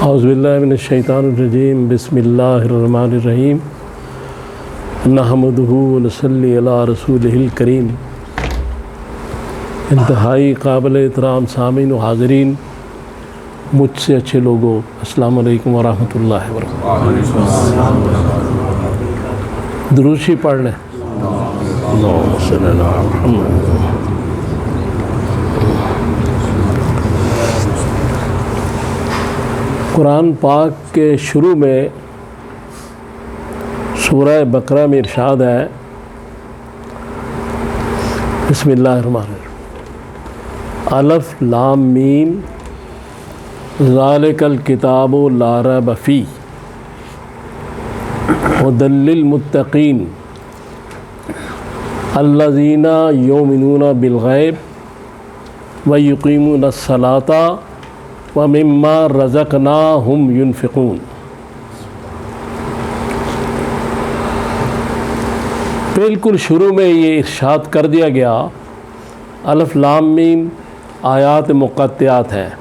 اعوذ باللہ من الشیطان الرجیم بسم اللہ الرحمن الرحیم نحمدہ ونصلی علی رسولہ الکریم۔ انتہائی قابل احترام سامعین و حاضرین، مجھ سے اچھے لوگوں، السلام علیکم ورحمۃ اللہ وبرکاتہ۔ درود شریف پڑھ لیں۔ اللہم صلی علی محمد۔ قرآن پاک کے شروع میں سورہ بقرہ میں ارشاد ہے، بسم اللہ الرحمن الرحیم، الف لام میم ذالک الکتاب لا ریب فیہ ھدی للمتقین الذین یؤمنون بالغیب ویقیمون الصلاۃ وَمِمَّا رَزَقْنَاهُمْ يُنْفِقُونَ۔ بالکل شروع میں یہ ارشاد کر دیا گیا، الف لام میم آیات مقطعات ہیں،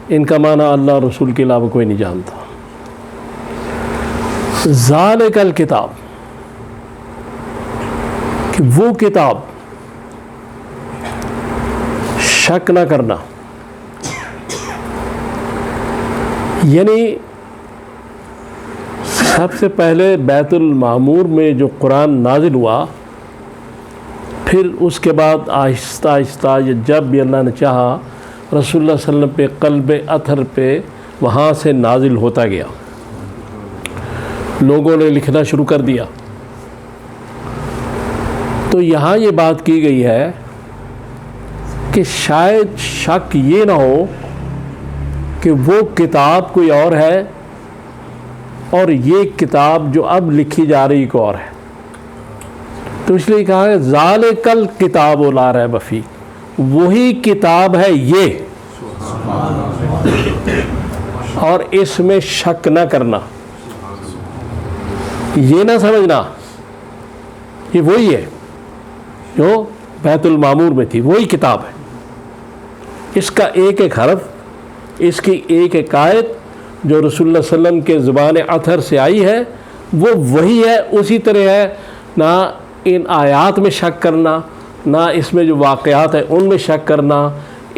ان کا معنی اللہ رسول کے علاوہ کوئی نہیں جانتا۔ ذالک الکتاب، کہ وہ کتاب، شک نہ کرنا، یعنی سب سے پہلے بیت المعمور میں جو قرآن نازل ہوا، پھر اس کے بعد آہستہ آہستہ جب بھی اللہ نے چاہا رسول اللہ صلی اللہ علیہ وسلم پہ قلب اطہر پہ وہاں سے نازل ہوتا گیا، لوگوں نے لکھنا شروع کر دیا۔ تو یہاں یہ بات کی گئی ہے کہ شاید شک یہ نہ ہو کہ وہ کتاب کوئی اور ہے اور یہ کتاب جو اب لکھی جا رہی کوئی اور ہے، تو اس لیے کہا ہے ذالک الکتاب لا ریب فیہ، وہی کتاب ہے یہ، اور اس میں شک نہ کرنا، یہ نہ سمجھنا یہ وہی ہے جو بیت المعمور میں تھی، وہی کتاب ہے، اس کا ایک ایک حرف، اس کی ایک ایک آیت جو رسول اللہ صلی اللہ علیہ وسلم کے زبان اطہر سے آئی ہے وہ وہی ہے، اسی طرح ہے۔ نہ ان آیات میں شک کرنا، نہ اس میں جو واقعات ہیں ان میں شک کرنا،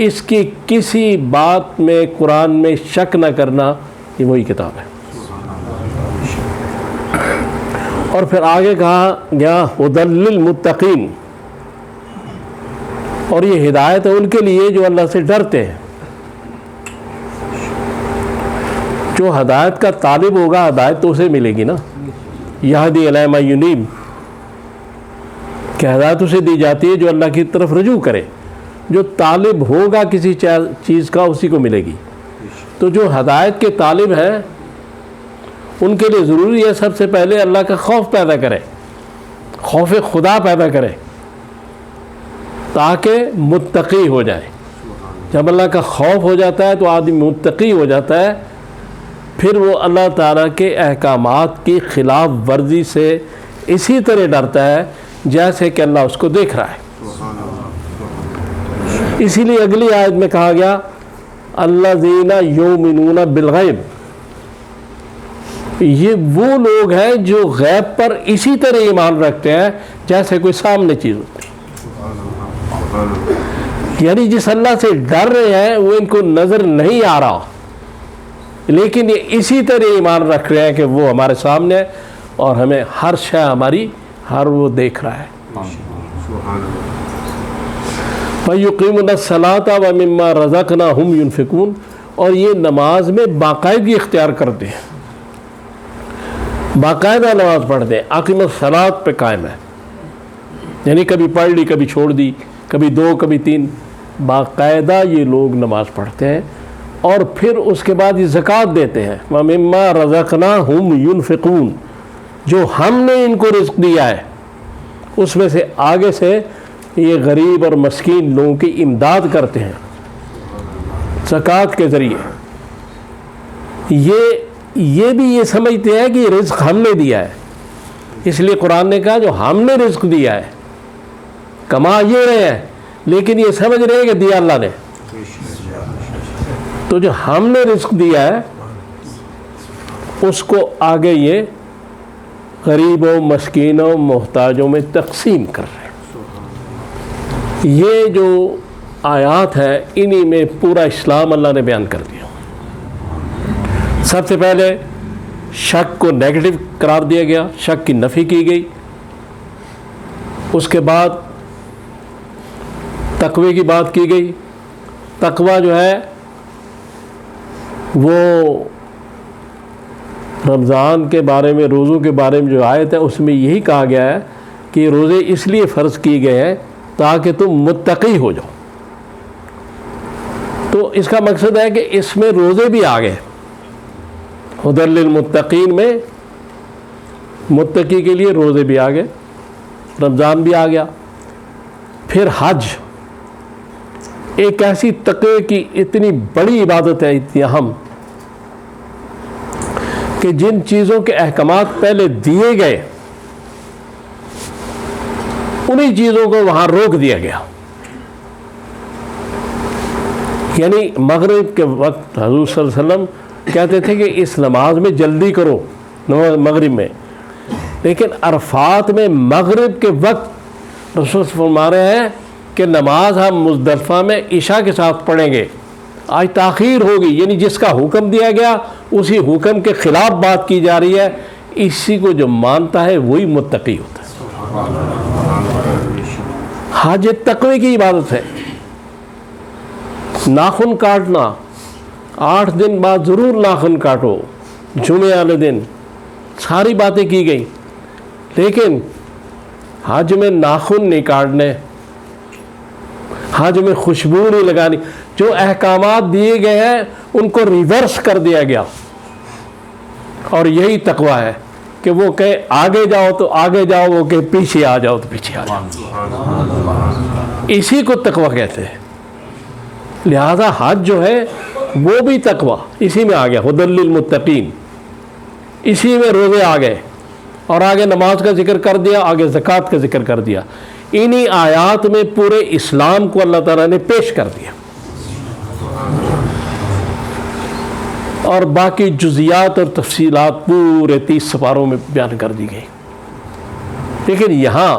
اس کی کسی بات میں قرآن میں شک نہ کرنا، یہ وہی کتاب ہے۔ اور پھر آگے کہا گیا ھدی للمتقین، اور یہ ہدایت ہے ان کے لیے جو اللہ سے ڈرتے ہیں۔ جو ہدایت کا طالب ہوگا ہدایت تو اسے ملے گی نا، یہدی الی ما ینیب، کہ ہدایت اسے دی جاتی ہے جو اللہ کی طرف رجوع کرے، جو طالب ہوگا کسی چیز کا اسی کو ملے گی۔ تو جو ہدایت کے طالب ہیں ان کے لیے ضروری ہے سب سے پہلے اللہ کا خوف پیدا کرے، خوف خدا پیدا کرے، تاکہ متقی ہو جائے۔ جب اللہ کا خوف ہو جاتا ہے تو آدمی متقی ہو جاتا ہے، پھر وہ اللہ تعالیٰ کے احکامات کی خلاف ورزی سے اسی طرح ڈرتا ہے جیسے کہ اللہ اس کو دیکھ رہا ہے۔ اسی لیے اگلی آیت میں کہا گیا الذین یؤمنون بالغیب، یہ وہ لوگ ہیں جو غیب پر اسی طرح ایمان رکھتے ہیں جیسے کوئی سامنے چیز ہوتی ہے، یعنی جس اللہ سے ڈر رہے ہیں وہ ان کو نظر نہیں آ رہا، لیکن یہ اسی طرح ایمان رکھ رہے ہیں کہ وہ ہمارے سامنے ہے اور ہمیں ہر شے ہماری ہر وہ دیکھ رہا ہے۔ وَيُقِيمُونَ الصَّلَاةَ وَمِمَّا رَزَقْنَاهُمْ يُنْفِقُونَ، اور یہ نماز میں باقاعدگی اختیار کرتے ہیں، باقاعدہ نماز پڑھتے ہیں، اقیم الصلاۃ پہ قائم ہے، یعنی کبھی پڑھ لی کبھی چھوڑ دی، کبھی 2 کبھی 3، باقاعدہ یہ لوگ نماز پڑھتے ہیں، اور پھر اس کے بعد یہ زکوٰۃ دیتے ہیں، وَمِمَّا رَزَقْنَاهُمْ يُنْفِقُونَ، جو ہم نے ان کو رزق دیا ہے اس میں سے آگے سے یہ غریب اور مسکین لوگوں کی امداد کرتے ہیں زکوٰۃ کے ذریعے۔ یہ بھی یہ سمجھتے ہیں کہ یہ رزق ہم نے دیا ہے، اس لیے قرآن نے کہا جو ہم نے رزق دیا ہے، کما یہ رہے ہیں لیکن یہ سمجھ رہے ہیں کہ دیا اللہ نے۔ تو جو ہم نے رزق دیا ہے اس کو آگے یہ غریبوں مسکینوں محتاجوں میں تقسیم کر رہے ہیں۔ یہ جو آیات ہے انہی میں پورا اسلام اللہ نے بیان کر دیا۔ سب سے پہلے شک کو نیگیٹو قرار دیا گیا، شک کی نفی کی گئی۔ اس کے بعد تقوی کی بات کی گئی۔ تقوی جو ہے وہ رمضان کے بارے میں، روزوں کے بارے میں جو آیت ہے اس میں یہی کہا گیا ہے کہ روزے اس لیے فرض کیے گئے ہیں تاکہ تم متقی ہو جاؤ۔ تو اس کا مقصد ہے کہ اس میں روزے بھی آ گئے، ہدی للمتقین میں متقی کے لیے روزے بھی آ گئے، رمضان بھی آ گیا۔ پھر حج ایک ایسی تقوی کی اتنی بڑی عبادت ہے، اتنی اہم، کہ جن چیزوں کے احکامات پہلے دیے گئے انہی چیزوں کو وہاں روک دیا گیا۔ یعنی مغرب کے وقت حضور صلی اللہ علیہ وسلم کہتے تھے کہ اس نماز میں جلدی کرو مغرب میں، لیکن عرفات میں مغرب کے وقت رسول فرما رہے ہیں کہ نماز ہم مزدلفہ میں عشاء کے ساتھ پڑھیں گے، آج تاخیر ہوگی۔ یعنی جس کا حکم دیا گیا اسی حکم کے خلاف بات کی جا رہی ہے۔ اسی کو جو مانتا ہے وہی متقی ہوتا ہے۔ حج تقوی کی عبادت ہے۔ ناخن کاٹنا، 8 دن بعد ضرور ناخن کاٹو، جمعے والے دن، ساری باتیں کی گئی، لیکن حج میں ناخن نہیں کاٹنے، حج میں خوشبو نہیں لگانی۔ جو احکامات دیے گئے ہیں ان کو ریورس کر دیا گیا، اور یہی تقوی ہے کہ وہ کہے آگے جاؤ تو آگے جاؤ، وہ کہے پیچھے آ جاؤ تو پیچھے آ جاؤ۔ اسی کو تقوی کہتے ہیں۔ لہذا حج جو ہے وہ بھی تقوی اسی میں آ گیا، ہدی للمتقین، اسی میں روزے آ گئے، اور آگے نماز کا ذکر کر دیا، آگے زکوٰۃ کا ذکر کر دیا۔ انہی آیات میں پورے اسلام کو اللہ تعالیٰ نے پیش کر دیا، اور باقی جزیات اور تفصیلات پورے 30 سپاروں میں بیان کر دی گئی۔ لیکن یہاں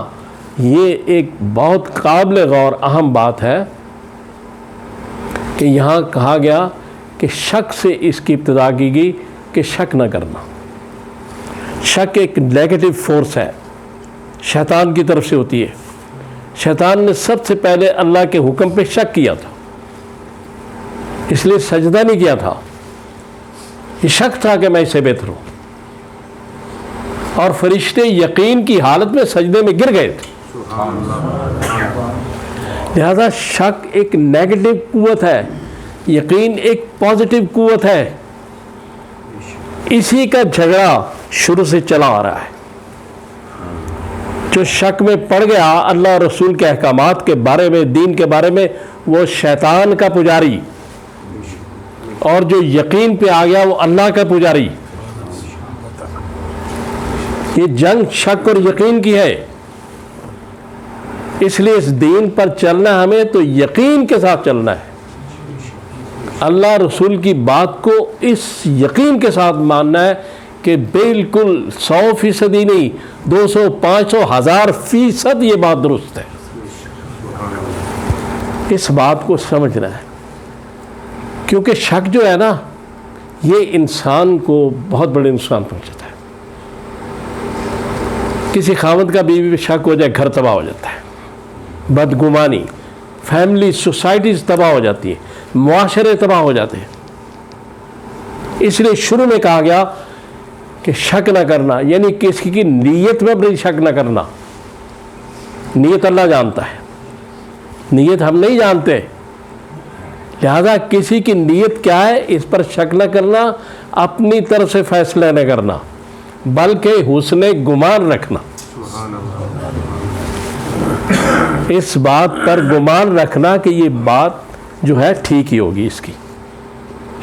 یہ ایک بہت قابل غور اہم بات ہے کہ یہاں کہا گیا کہ شک سے اس کی ابتدا کی گئی کہ شک نہ کرنا۔ شک ایک نیگیٹو فورس ہے، شیطان کی طرف سے ہوتی ہے۔ شیطان نے سب سے پہلے اللہ کے حکم پہ شک کیا تھا، اس لیے سجدہ نہیں کیا تھا۔ یہ شک تھا کہ میں اس سے بہتر ہوں، اور فرشتے یقین کی حالت میں سجدے میں گر گئے تھے۔ لہذا شک ایک نیگیٹو قوت ہے، یقین ایک پازیٹو قوت ہے۔ اسی کا جھگڑا شروع سے چلا آ رہا ہے۔ جو شک میں پڑ گیا اللہ اور رسول کے احکامات کے بارے میں، دین کے بارے میں، وہ شیطان کا پجاری، اور جو یقین پہ آ گیا وہ اللہ کا پجاری۔ یہ جنگ شک اور یقین کی ہے، اس لیے اس دین پر چلنا ہمیں تو یقین کے ساتھ چلنا ہے۔ اللہ رسول کی بات کو اس یقین کے ساتھ ماننا ہے کہ بالکل 100% ہی نہیں، 200 500 1000% یہ بات درست ہے۔ اس بات کو سمجھنا ہے، کیونکہ شک جو ہے نا یہ انسان کو بہت بڑے نقصان پہنچاتا ہے۔ کسی خاوند کا بیوی پہ شک ہو جائے گھر تباہ ہو جاتا ہے، بدگمانی، فیملی سوسائٹیز تباہ ہو جاتی ہیں، معاشرے تباہ ہو جاتے ہیں۔ اس لیے شروع میں کہا گیا کہ شک نہ کرنا، یعنی کسی کی نیت میں بھی شک نہ کرنا۔ نیت اللہ جانتا ہے، نیت ہم نہیں جانتے، لہذا کسی کی نیت کیا ہے اس پر شک نہ کرنا، اپنی طرف سے فیصلہ نہ کرنا، بلکہ حسن گمان رکھنا، اس بات پر گمان رکھنا کہ یہ بات جو ہے ٹھیک ہی ہوگی، اس کی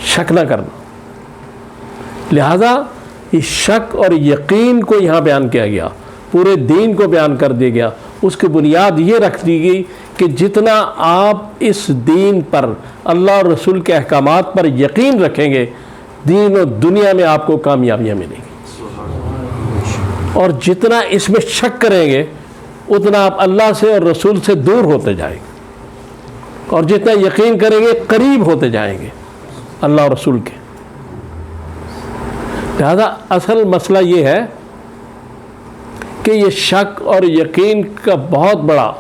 شک نہ کرنا۔ لہذا اس شک اور یقین کو یہاں بیان کیا گیا، پورے دین کو بیان کر دیا گیا۔ اس کی بنیاد یہ رکھ دی گئی کہ جتنا آپ اس دین پر، اللہ اور رسول کے احکامات پر یقین رکھیں گے، دین و دنیا میں آپ کو کامیابیاں ملیں گی. اور جتنا اس میں شک کریں گے اتنا آپ اللہ سے اور رسول سے دور ہوتے جائیں گے, اور جتنا یقین کریں گے قریب ہوتے جائیں گے اللہ اور رسول کے. لہذا اصل مسئلہ یہ ہے کہ یہ شک اور یقین کا بہت بڑا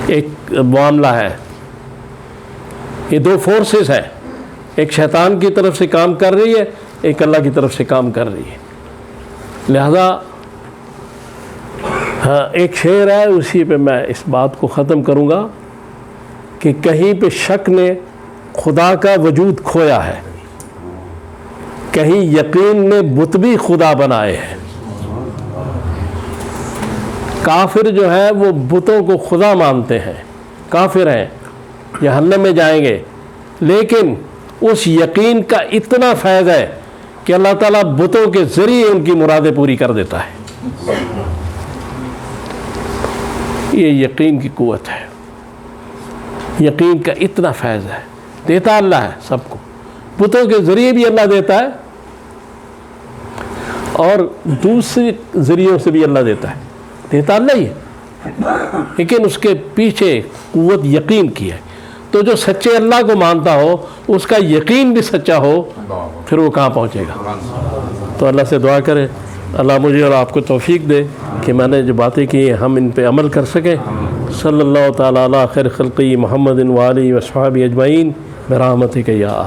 ایک معاملہ ہے. یہ دو فورسز ہیں, ایک شیطان کی طرف سے کام کر رہی ہے, ایک اللہ کی طرف سے کام کر رہی ہے. لہذا ایک شعر ہے, اسی پہ میں اس بات کو ختم کروں گا کہ کہیں پہ شک نے خدا کا وجود کھویا ہے, کہیں یقین نے بت بھی خدا بنائے ہیں. کافر جو ہے وہ بتوں کو خدا مانتے ہیں, کافر ہیں, جہنم میں جائیں گے, لیکن اس یقین کا اتنا فیض ہے کہ اللہ تعالیٰ بتوں کے ذریعے ان کی مرادیں پوری کر دیتا ہے. یہ یقین کی قوت ہے, یقین کا اتنا فیض ہے. دیتا اللہ ہے سب کو, بتوں کے ذریعے بھی اللہ دیتا ہے اور دوسرے ذریعوں سے بھی اللہ دیتا ہے. دیتا اللہ ہی ہے, لیکن اس کے پیچھے قوت یقین کی ہے. تو جو سچے اللہ کو مانتا ہو, اس کا یقین بھی سچا ہو, پھر وہ کہاں پہنچے گا. تو اللہ سے دعا کرے اللہ مجھے اور آپ کو توفیق دے کہ میں نے جو باتیں کی ہم ان پہ عمل کر سکیں. صلی اللہ تعالیٰ علی خیر خلقی محمد و آلہ و صحبہ اجمعین برحمتک یا